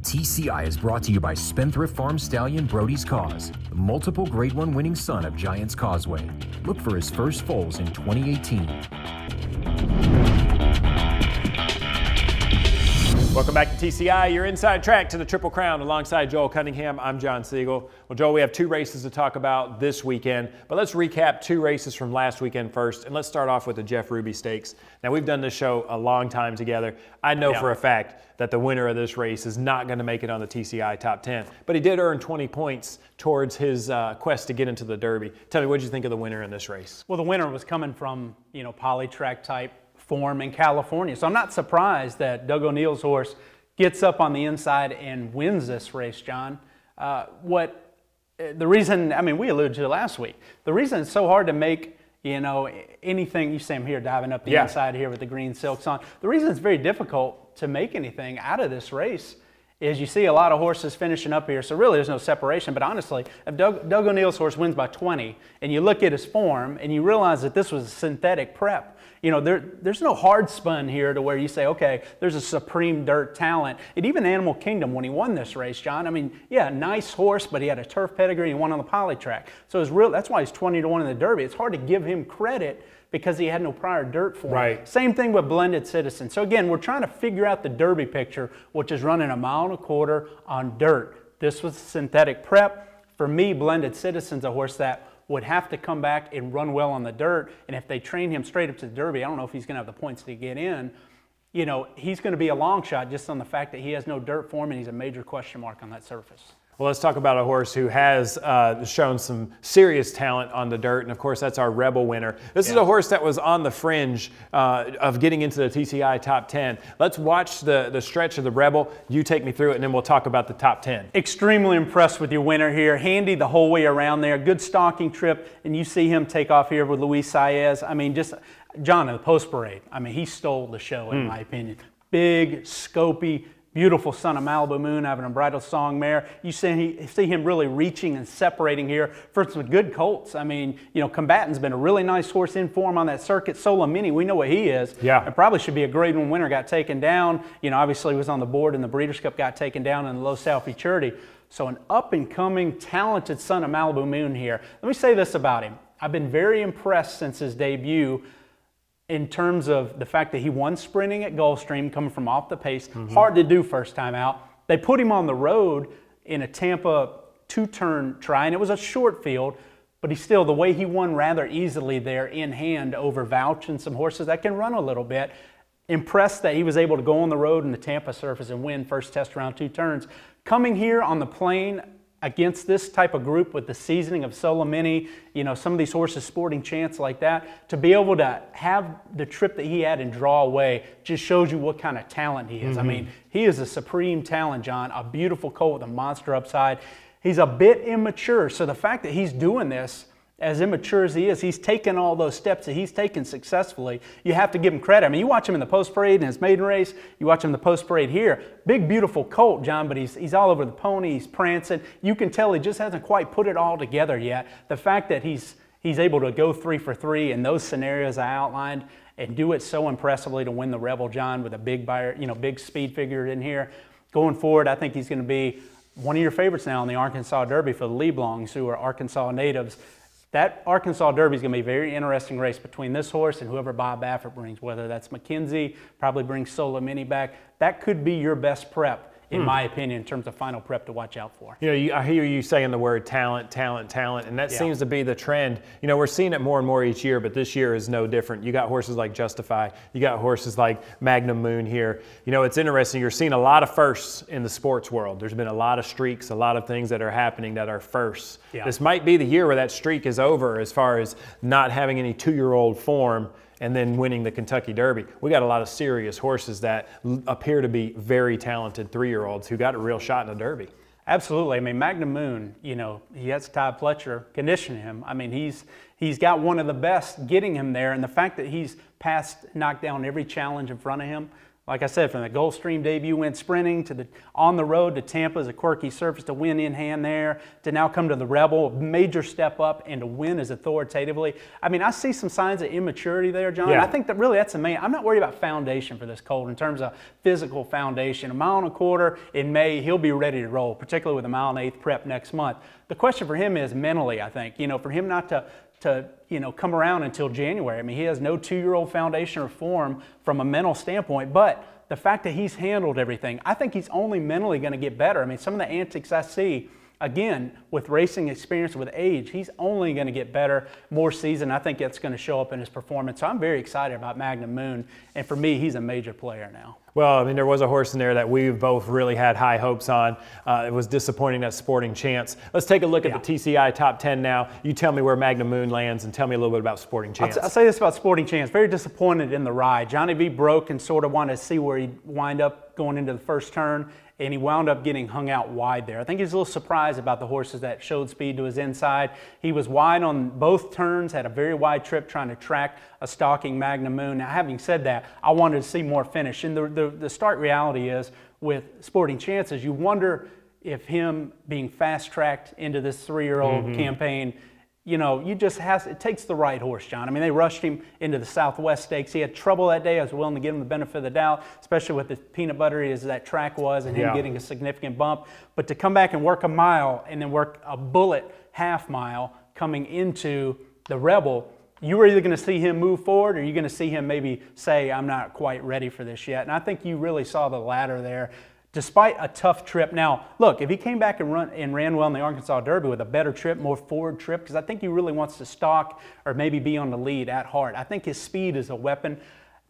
TCI is brought to you by Spendthrift Farm Stallion Brody's Cause, the multiple Grade 1 winning son of Giants Causeway. Look for his first foals in 2018. Welcome back to TCI, your inside track to the Triple Crown. Alongside Joel Cunningham, I'm John Siegel. Well, Joel, we have two races to talk about this weekend, but let's recap two races from last weekend first, and let's start off with the Jeff Ruby Stakes. Now, we've done this show a long time together. I know for a fact that the winner of this race is not going to make it on the TCI top 10, but he did earn 20 points towards his quest to get into the Derby. Tell me, what did you think of the winner in this race? Well, the winner was coming from, poly-track type form in California. So I'm not surprised that Doug O'Neill's horse gets up on the inside and wins this race, John. The reason, we alluded to it last week, the reason it's so hard to make, anything, you see him here diving up the inside here with the green silks on. The reason it's very difficult to make anything out of this race is you see a lot of horses finishing up here, so really there's no separation. But honestly, if Doug O'Neill's horse wins by 20 and you look at his form and you realize that this was a synthetic prep, there's no hard spun here to where you say, okay, there's a supreme dirt talent. And even Animal Kingdom, when he won this race, John, nice horse, but he had a turf pedigree and he won on the poly track. So that's why he's 20-1 in the Derby. It's hard to give him credit because he had no prior dirt form. Right. Same thing with Blended Citizen. So again, we're trying to figure out the Derby picture, which is running 1.25 miles on dirt. This was synthetic prep. For me, Blended Citizen's a horse that would have to come back and run well on the dirt. And if they train him straight up to the Derby, I don't know if he's going to have the points to get in. He's going to be a long shot just on the fact that he has no dirt form and he's a major question mark on that surface. Well, let's talk about a horse who has shown some serious talent on the dirt, and of course that's our Rebel winner. This is a horse that was on the fringe of getting into the TCI top 10. Let's watch the stretch of the Rebel. You take me through it, and then we'll talk about the top 10. Extremely impressed with your winner here. Handy the whole way around there. Good stalking trip, and you see him take off here with Luis Saez. John in the post parade. He stole the show in my opinion. Big, scopy, beautiful son of Malibu Moon having a bridal song mare. You see him really reaching and separating here for some good colts. Combatant's been a really nice horse in form on that circuit. Solomini, we know what he is. Yeah. And probably should be a Grade 1 winner, got taken down. Obviously was on the board in the Breeders' Cup, got taken down in the Low South Futurity. So an up-and-coming, talented son of Malibu Moon here. Let me say this about him. I've been very impressed since his debut in terms of the fact that he won sprinting at Gulfstream, coming from off the pace. Hard to do first time out. They put him on the road in a Tampa two-turn try, and it was a short field, but the way he won rather easily there in hand over Vouch and some horses that can run a little bit. Impressed that he was able to go on the road in the Tampa surface and win first test round 2 turns. Coming here on the plain against this type of group with the seasoning of Solomini, some of these horses sporting chance like that, to be able to have the trip that he had and draw away just shows you what kind of talent he is. He is a supreme talent, John, a beautiful colt with a monster upside. He's a bit immature, so the fact that he's doing this as immature as he is, he's taken all those steps that he's taken successfully. You have to give him credit. You watch him in the post parade in his maiden race. You watch him in the post parade here. Big, beautiful colt, John, but he's all over the pony. He's prancing. You can tell he just hasn't quite put it all together yet. The fact that he's able to go 3 for 3 in those scenarios I outlined and do it so impressively to win the Rebel, John, with a big buyer, big speed figure in here. Going forward, I think he's going to be one of your favorites now in the Arkansas Derby for the Leblongs, who are Arkansas natives. That Arkansas Derby is going to be a very interesting race between this horse and whoever Bob Baffert brings, whether that's McKenzie, probably brings Solomini back. That could be your best prep, in my opinion, in terms of final prep to watch out for. I hear you saying the word talent, and that seems to be the trend. We're seeing it more and more each year, but this year is no different. You got horses like Justify, you got horses like Magnum Moon here. It's interesting, you're seeing a lot of firsts in the sports world. There's been a lot of streaks, a lot of things that are happening that are firsts. Yeah. This might be the year where that streak is over as far as not having any 2-year-old form and then winning the Kentucky Derby. We got a lot of serious horses that appear to be very talented 3-year-olds who got a real shot in the Derby. Absolutely. Magnum Moon, he has Todd Pletcher conditioning him. He's got one of the best getting him there, and the fact that he's knocked down every challenge in front of him, Like I said, from the Gulfstream debut, went sprinting to on the road to Tampa as a quirky surface to win in hand there, to now come to the Rebel, a major step up, and to win as authoritatively. I mean, I see some signs of immaturity there, John. Yeah. I think that really that's the main. I'm not worried about foundation for this colt in terms of physical foundation. 1.25 miles in May, he'll be ready to roll, particularly with a 1 1/8 mile prep next month. The question for him is mentally, I think, for him not to come around until January. I mean, he has no 2-year-old foundation or form from a mental standpoint, but the fact that he's handled everything, I think he's only mentally going to get better. I mean, some of the antics I see, again, with racing experience, with age, he's only going to get better, more seasoned. I think that's going to show up in his performance. So I'm very excited about Magnum Moon, and for me, he's a major player now. Well, I mean, there was a horse in there that we've both really had high hopes on. It was disappointing at Sporting Chance. Let's take a look at the TCI top 10 now. You tell me where Magnum Moon lands and tell me a little bit about Sporting Chance. I'll say this about Sporting Chance. Very disappointed in the ride. Johnny V broke and sort of wanted to see where he'd wind up going into the first turn, and he wound up getting hung out wide there. I think he was a little surprised about the horses that showed speed to his inside. He was wide on both turns, had a very wide trip trying to track a stalking Magnum Moon. Now, having said that, I wanted to see more finish. And the stark reality is, with Sporting Chances, you wonder if him being fast-tracked into this 3-year-old campaign, it takes the right horse, John. I mean, they rushed him into the Southwest Stakes. He had trouble that day. I was willing to give him the benefit of the doubt, especially with the peanut buttery as that track was and him getting a significant bump. But to come back and work a mile and then work a bullet half-mile coming into the Rebel, you were either going to see him move forward or you're going to see him maybe say, I'm not quite ready for this yet. And I think you really saw the latter there. Despite a tough trip. Now, look, if he came back and ran well in the Arkansas Derby with a better trip, more forward trip, because I think he really wants to stalk or maybe be on the lead at heart. I think his speed is a weapon.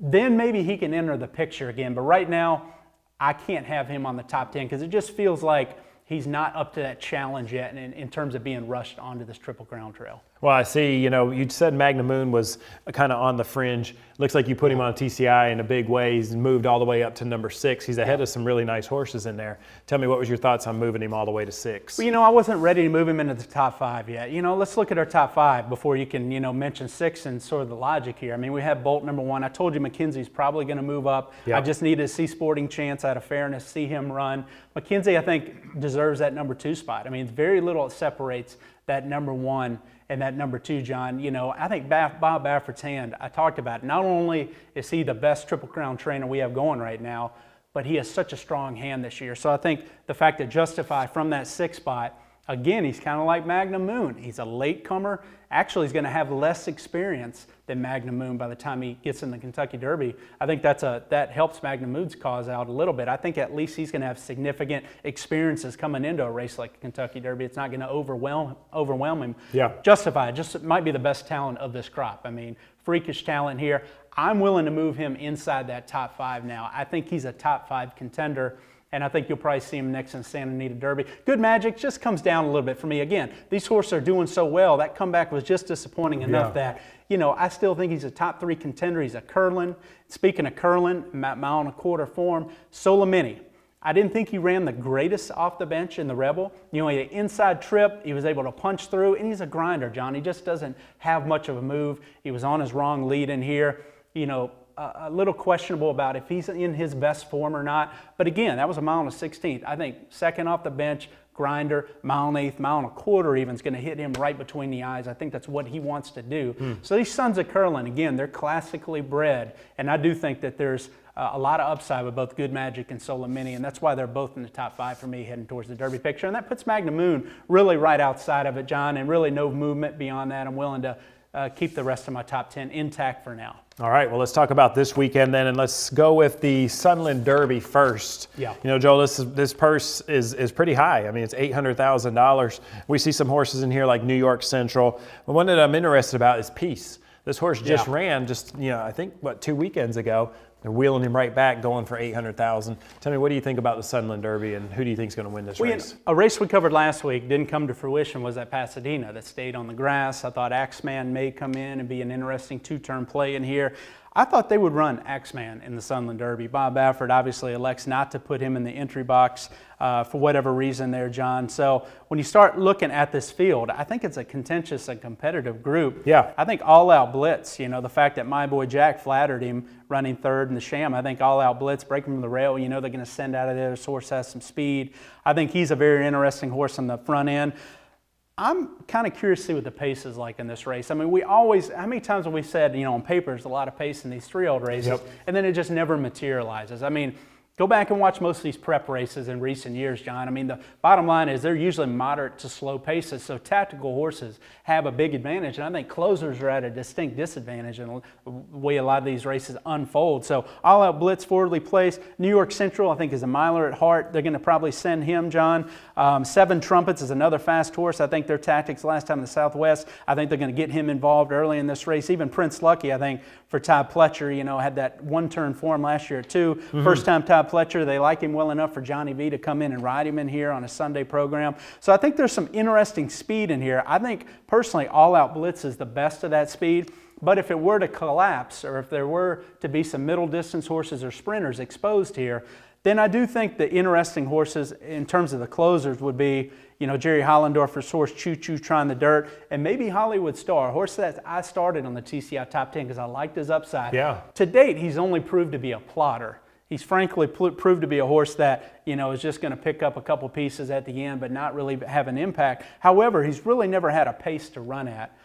Then maybe he can enter the picture again. But right now, I can't have him on the top 10 because it just feels like he's not up to that challenge yet in terms of being rushed onto this Triple Crown trail. Well, I see, you said Magnum Moon was kind of on the fringe. Looks like you put him on a TCI in a big way. He's moved all the way up to number 6. He's ahead of some really nice horses in there. Tell me, what was your thoughts on moving him all the way to 6? Well, I wasn't ready to move him into the top 5 yet. Let's look at our top 5 before you can, mention 6 and sort of the logic here. I mean, we have Bolt number 1. I told you McKenzie's probably going to move up. Yep. I just needed to see Sporting Chance out of fairness, see him run. McKenzie, I think, deserves that number 2 spot. I mean, very little separates that number 1 and that number 2, John. I think Bob Baffert's hand, I talked about it. Not only is he the best Triple Crown trainer we have going right now, but he has such a strong hand this year. So I think the fact that Justify from that 6th spot, again, he's kind of like Magnum Moon. He's a latecomer. Actually, he's going to have less experience than Magnum Moon by the time he gets in the Kentucky Derby. I think that helps Magnum Moon's cause out a little bit. I think at least he's going to have significant experiences coming into a race like the Kentucky Derby. It's not going to overwhelm him. Yeah. Justify just might be the best talent of this crop. I mean, freakish talent here. I'm willing to move him inside that top 5 now. I think he's a top 5 contender. And I think you'll probably see him next in the Santa Anita Derby. Good Magic just comes down a little bit for me. Again, these horses are doing so well. That comeback was just disappointing enough that, I still think he's a top 3 contender. He's a Curlin. Speaking of Curlin, 1.25 mile form, Solomini. I didn't think he ran the greatest off the bench in the Rebel. He had an inside trip. He was able to punch through, and he's a grinder, John. He just doesn't have much of a move. He was on his wrong lead in here. A little questionable about if he's in his best form or not. But again, that was 1 mile and 1/16. I think second off the bench, grinder, 1.8 miles, 1.25 miles even is going to hit him right between the eyes. I think that's what he wants to do. So these sons of Curlin, again, they're classically bred. And I do think that there's a lot of upside with both Good Magic and Solomini, and that's why they're both in the top 5 for me heading towards the Derby picture. And that puts Magnum Moon really right outside of it, John, and really no movement beyond that. I'm willing to keep the rest of my top 10 intact for now. All right, well, let's talk about this weekend then, and let's go with the Sunland Derby first. Yeah. Joel, this purse is pretty high. I mean, it's $800,000. We see some horses in here like New York Central. The one that I'm interested about is Peace. This horse just ran I think, 2 weekends ago. They're wheeling him right back, going for $800,000. Tell me, what do you think about the Sunland Derby, and who do you think is going to win this race? A race we covered last week didn't come to fruition was at Pasadena that stayed on the grass. I thought Axeman may come in and be an interesting 2-turn play in here. I thought they would run Axeman in the Sunland Derby. Bob Baffert obviously elects not to put him in the entry box for whatever reason there, John. So when you start looking at this field, I think it's a contentious and competitive group. Yeah. I think All Out Blitz, you know, the fact that my boy Jack flattered him running third in the Sham, I think All Out Blitz, break him from the rail, you know they're going to send out of there. This horse has some speed. I think he's a very interesting horse on the front end. I'm kind of curious to see what the pace is like in this race. I mean, we always, how many times have we said, you know, on paper there's a lot of pace in these 3-year-old races, and then it just never materializes. I mean, go back and watch most of these prep races in recent years, John. I mean, the bottom line is they're usually moderate to slow paces, so tactical horses have a big advantage, and I think closers are at a distinct disadvantage in the way a lot of these races unfold. So All Out Blitz, forwardly placed. New York Central, I think, is a miler at heart. They're going to probably send him, John. Seven Trumpets is another fast horse. I think their tactics last time in the Southwest, I think they're going to get him involved early in this race. Even Prince Lucky, I think, for Todd Pletcher, you know, had that one-turn form last year, too. First time Todd Pletcher, they like him well enough for Johnny V to come in and ride him in here on a Sunday program. So I think there's some interesting speed in here. I think, personally, All Out Blitz is the best of that speed. But if it were to collapse, or if there were to be some middle distance horses or sprinters exposed here, then I do think the interesting horses in terms of the closers would be, you know, Jerry Hollendorfer's horse Choo Choo Trying the Dirt, and maybe Hollywood Star, a horse that I started on the TCI Top 10 because I liked his upside. Yeah. To date, he's only proved to be a plotter. He's frankly proved to be a horse that, you know, is just going to pick up a couple pieces at the end but not really have an impact. However, he's really never had a pace to run at.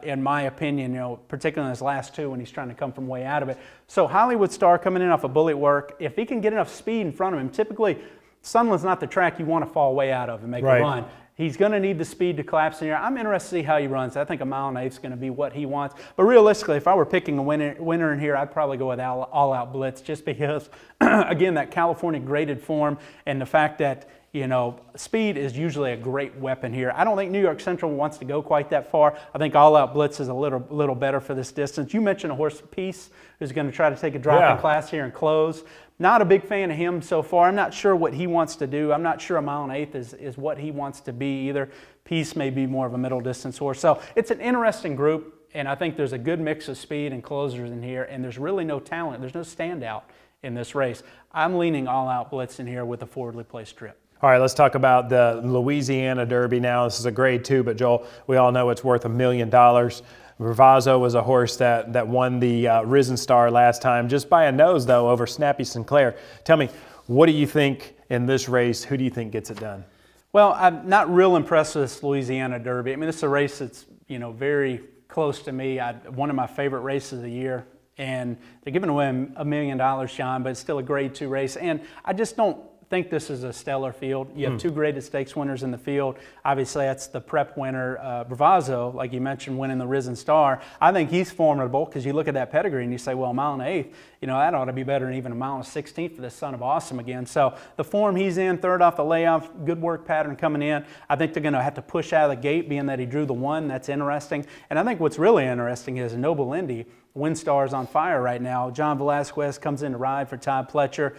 In my opinion, you know, particularly in his last two when he's trying to come from way out of it. So Hollywood Star coming in off a bullet work, if he can get enough speed in front of him, typically Sunland's not the track you want to fall way out of and make a run. He's going to need the speed to collapse in here. I'm interested to see how he runs. I think a 1.8 miles is going to be what he wants. But realistically, if I were picking a winner in here, I'd probably go with All Out Blitz just because, again, that California graded form and the fact that, you know, speed is usually a great weapon here. I don't think New York Central wants to go quite that far. I think All Out Blitz is a little better for this distance. You mentioned a horse Peace who's going to try to take a drop in class here and close. Not a big fan of him so far. I'm not sure what he wants to do. I'm not sure a 1.8 miles is what he wants to be either. Peace may be more of a middle distance horse. So it's an interesting group, and I think there's a good mix of speed and closers in here, and there's really no talent. There's no standout in this race. I'm leaning All Out Blitz in here with a forwardly placed trip. All right, let's talk about the Louisiana Derby now. This is a grade 2, but Joel, we all know it's worth $1 million. Ravazo was a horse that won the Risen Star last time, just by a nose, though, over Snappy Sinclair. Tell me, what do you think in this race? Who do you think gets it done? Well, I'm not real impressed with this Louisiana Derby. I mean, this is a race that's, you know, very close to me. One of my favorite races of the year. And they're giving away $1 million, John, but it's still a grade 2 race. And I just don't think this is a stellar field. You have two graded stakes winners in the field. Obviously, that's the prep winner, Bravazo, like you mentioned, winning the Risen Star. I think he's formidable because you look at that pedigree and you say, well, 1.8 miles, you know, that ought to be better than even 1.16 miles for this son of Awesome again. So the form he's in, third off the layoff, good work pattern coming in. I think they're going to have to push out of the gate, being that he drew the 1. That's interesting. And I think what's really interesting is Noble Indy, Windstar's on fire right now. John Velasquez comes in to ride for Todd Pletcher.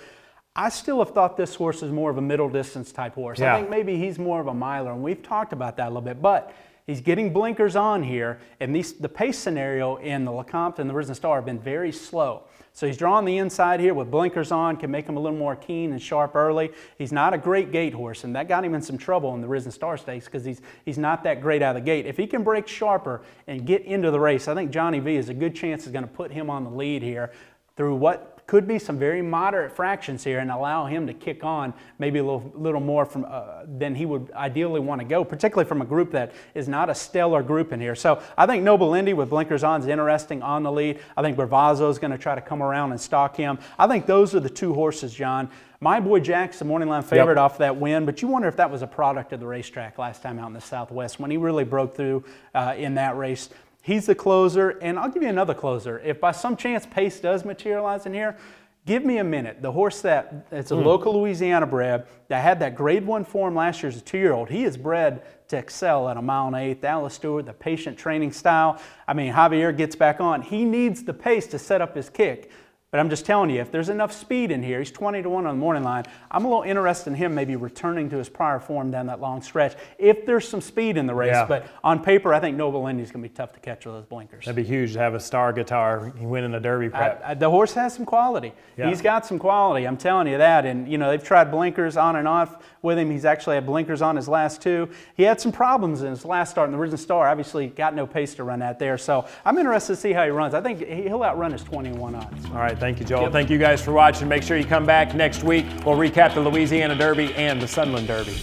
I still have thought this horse is more of a middle distance type horse. I think maybe he's more of a miler, and we've talked about that a little bit, but he's getting blinkers on here, and the pace scenario in the LeCompte and the Risen Star have been very slow. So he's drawing the inside here with blinkers on, can make him a little more keen and sharp early. He's not a great gate horse, and that got him in some trouble in the Risen Star Stakes because he's not that great out of the gate. If he can break sharper and get into the race, I think Johnny V is a good chance is going to put him on the lead here through what could be some very moderate fractions here and allow him to kick on maybe a little more from than he would ideally want to go, particularly from a group that is not a stellar group in here. So I think Noble Indy with blinkers on is interesting on the lead. I think Bravazo is going to try to come around and stalk him. I think those are the two horses, John. My boy Jack's the morning line favorite off that win, but you wonder if that was a product of the racetrack last time out in the Southwest when he really broke through in that race. He's the closer, and I'll give you another closer. If by some chance pace does materialize in here, give me a minute. The horse it's a local Louisiana bred that had that grade 1 form last year as a 2-year-old. He is bred to excel at 1.8 miles. Alice Stewart, the patient training style. I mean, Javier gets back on. He needs the pace to set up his kick. But I'm just telling you, if there's enough speed in here, he's 20 to 1 on the morning line. I'm a little interested in him maybe returning to his prior form down that long stretch if there's some speed in the race. Yeah. But on paper, I think Noble Indy's going to be tough to catch with those blinkers. That'd be huge to have a star guitar winning a Derby prep. The horse has some quality. Yeah. He's got some quality, I'm telling you that. And, you know, they've tried blinkers on and off with him. He's actually had blinkers on his last 2. He had some problems in his last start in the Risen Star. Obviously, got no pace to run that there. So I'm interested to see how he runs. I think he'll outrun his 21 odds. All right, thank you, Joel. Thank you guys for watching. Make sure you come back next week. We'll recap the Louisiana Derby and the Sunland Derby.